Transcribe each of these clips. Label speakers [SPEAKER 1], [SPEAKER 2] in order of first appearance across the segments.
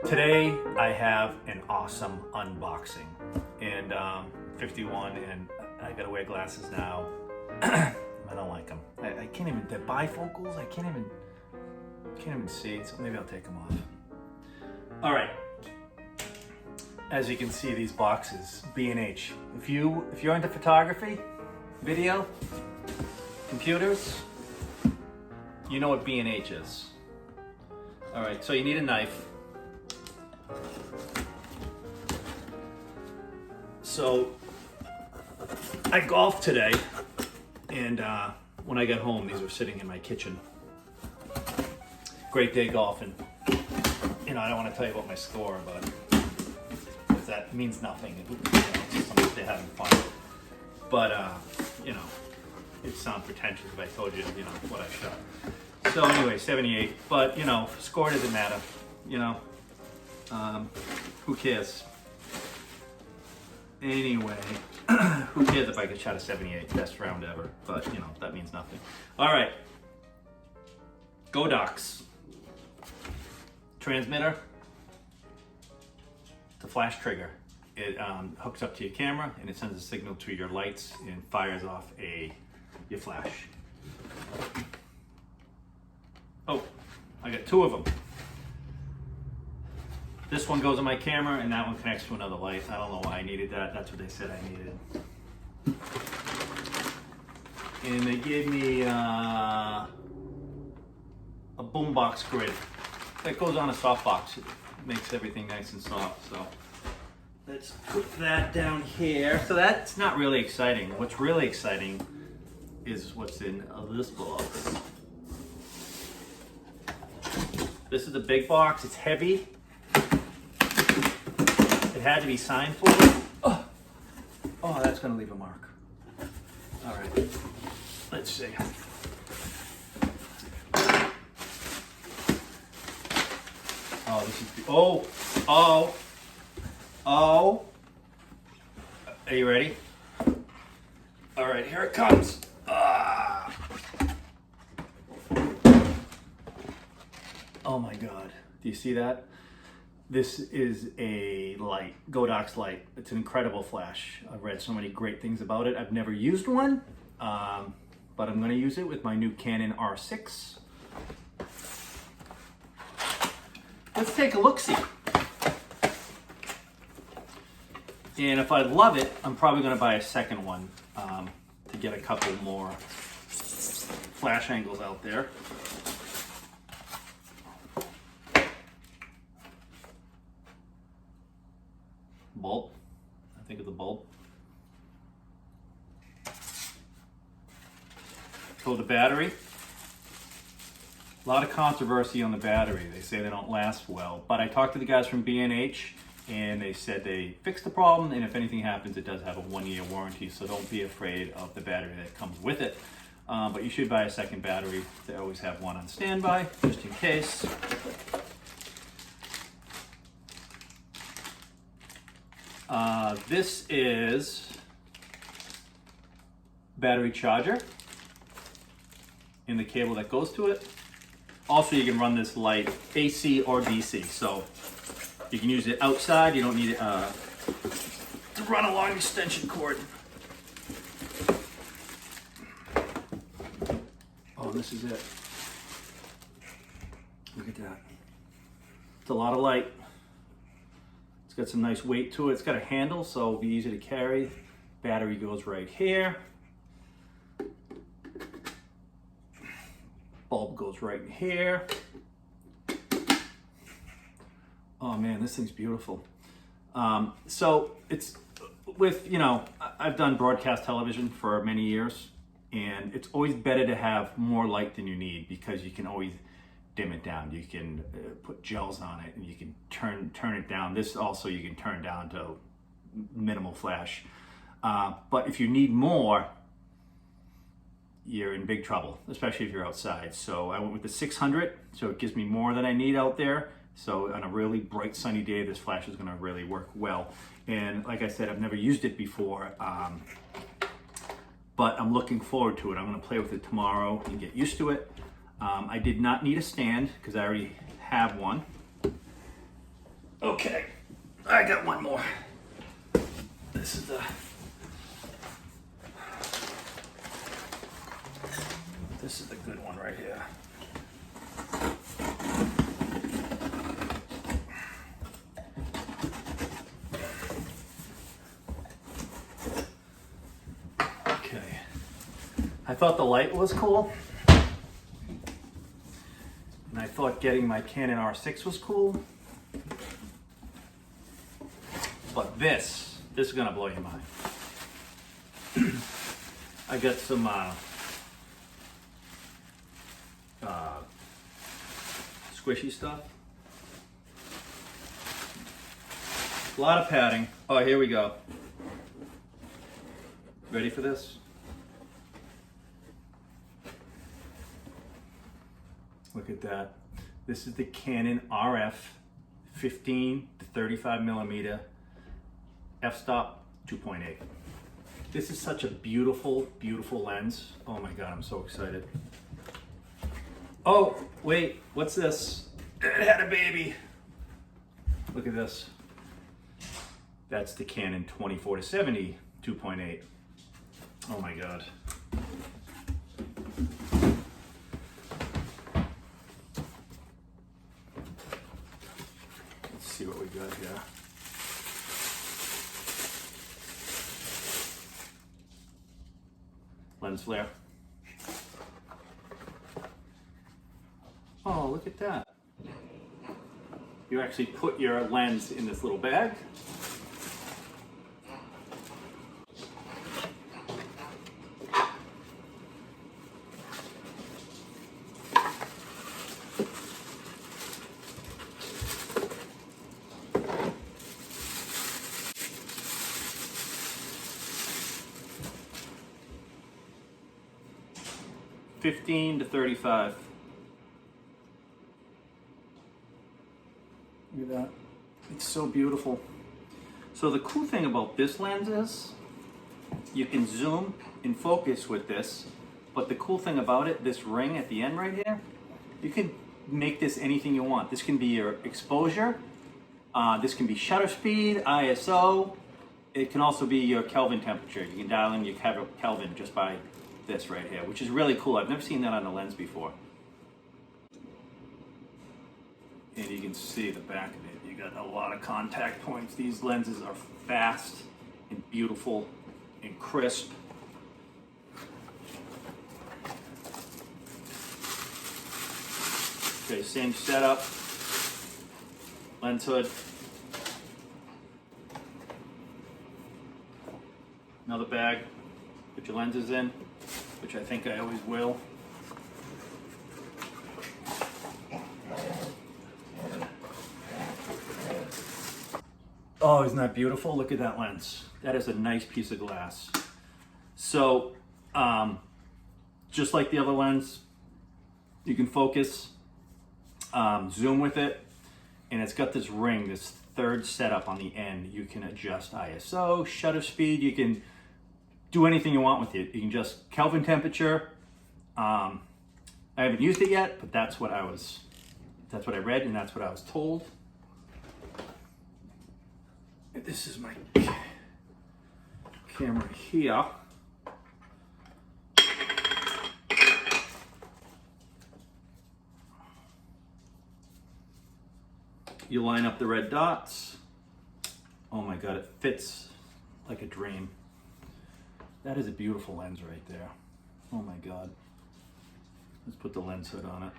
[SPEAKER 1] Today I have an awesome unboxing, and 51, and I gotta wear glasses now. I don't like them. I can't even, they're bifocals. I can't even see, so maybe I'll take them off. All right. As you can see, these boxes, B&H. If you're into photography, video, computers, you know what B&H is. All right, so you need a knife. So I golfed today, and when I got home, these were sitting in my kitchen. Great day golfing. You know, I don't want to tell you about my score, but because that means nothing. It's just something they're having fun. But you know, it'd sound pretentious if I told you, what I shot. So anyway, 78. But score doesn't matter. Who cares? Anyway, who cares if I could shot a 78, best round ever, but that means nothing. All right, Godox transmitter, the flash trigger. It hooks up to your camera and it sends a signal to your lights and fires off your flash. Oh, I got two of them. This one goes on my camera and that one connects to another light. I don't know why I needed that. That's what they said I needed. And they gave me a boombox grid that goes on a softbox. It makes everything nice and soft. So let's put that down here. So that's not really exciting. What's really exciting is what's in this box. This is a big box. It's heavy. It had to be signed for. Oh, that's gonna leave a mark. All right, let's see. Oh, this is, oh. Are you ready? All right, here it comes. Oh my God, do you see that? This is a light, Godox light. It's an incredible flash. I've read so many great things about it. I've never used one, but I'm gonna use it with my new Canon R6. Let's take a look-see. And if I love it, I'm probably gonna buy a second one to get a couple more flash angles out there. Bulb. I think of the bulb. So the battery. A lot of controversy on the battery. They say they don't last well, but I talked to the guys from B&H and they said they fixed the problem, and if anything happens, it does have a 1-year warranty, so don't be afraid of the battery that comes with it. But you should buy a second battery. They always have one on standby, just in case. This is battery charger and the cable that goes to it. Also, you can run this light AC or DC, so you can use it outside. You don't need it to run a long extension cord. Oh, this is it. Look at that. It's a lot of light. It's got some nice weight to it. It's got a handle, so it'll be easy to carry. Battery goes right here. Bulb goes right here. Oh man, this thing's beautiful. So it's with, I've done broadcast television for many years, and it's always better to have more light than you need because you can always dim it down. You can put gels on it and you can turn it down. This also you can turn down to minimal flash. But if you need more, you're in big trouble, especially if you're outside. So I went with the 600, so it gives me more than I need out there. So on a really bright sunny day, this flash is gonna really work well. And like I said, I've never used it before, but I'm looking forward to it. I'm gonna play with it tomorrow and get used to it. I did not need a stand because I already have one. Okay, I got one more. This is the good one right here. Okay. I thought the light was cool. And I thought getting my Canon R6 was cool. But this is gonna blow your mind. I got some squishy stuff. A lot of padding. Oh, here we go. Ready for this? Look at that. This is the Canon RF 15 to 35 millimeter f-stop 2.8. This is such a beautiful, beautiful lens. Oh my God, I'm so excited. Oh, wait, what's this? It had a baby. Look at this. That's the Canon 24 to 70 2.8. Oh my God. Let's see what we got here. Lens flare. Oh, look at that. You actually put your lens in this little bag. $15 to $35. Look at that. It's so beautiful. So the cool thing about this lens is you can zoom and focus with this, but the cool thing about it, this ring at the end right here, you can make this anything you want. This can be your exposure, this can be shutter speed, ISO, it can also be your Kelvin temperature. You can dial in your Kelvin just by this right here, which is really cool. I've never seen that on a lens before. And you can see the back of it. You got a lot of contact points. These lenses are fast and beautiful and crisp. Okay, same setup. Lens hood. Another bag. Put your lenses in, which I think I always will. Oh, isn't that beautiful? Look at that lens. That is a nice piece of glass. So, just like the other lens, you can focus, zoom with it, and it's got this ring, this third setup on the end. You can adjust ISO, shutter speed, you can do anything you want with it. You can just Kelvin temperature. I haven't used it yet, but that's what I read and that's what I was told. This is my camera here. You line up the red dots. Oh my God, it fits like a dream. That is a beautiful lens right there. Oh my God. Let's put the lens hood on it.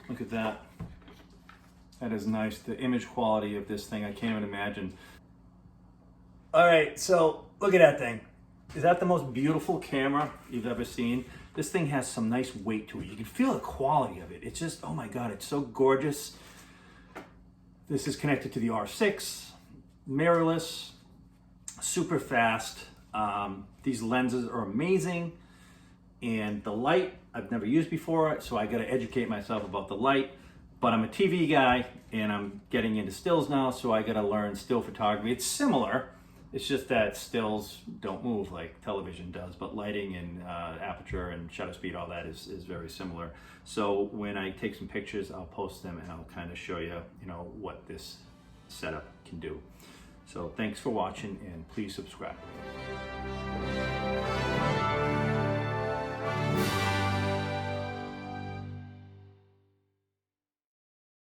[SPEAKER 1] Look at that. That is nice. The image quality of this thing, I can't even imagine. All right, so look at that thing. Is that the most beautiful camera you've ever seen? This thing has some nice weight to it. You can feel the quality of it. It's just, oh my God, it's so gorgeous. This is connected to the R6, mirrorless, super fast. These lenses are amazing. And the light, I've never used before, so I gotta educate myself about the light. But I'm a TV guy and I'm getting into stills now, so I gotta learn still photography. It's similar, It's just that stills don't move like television does, but lighting and aperture and shutter speed, all that is very similar. So when I take some pictures, I'll post them and I'll kind of show you, what this setup can do. So thanks for watching, and please subscribe.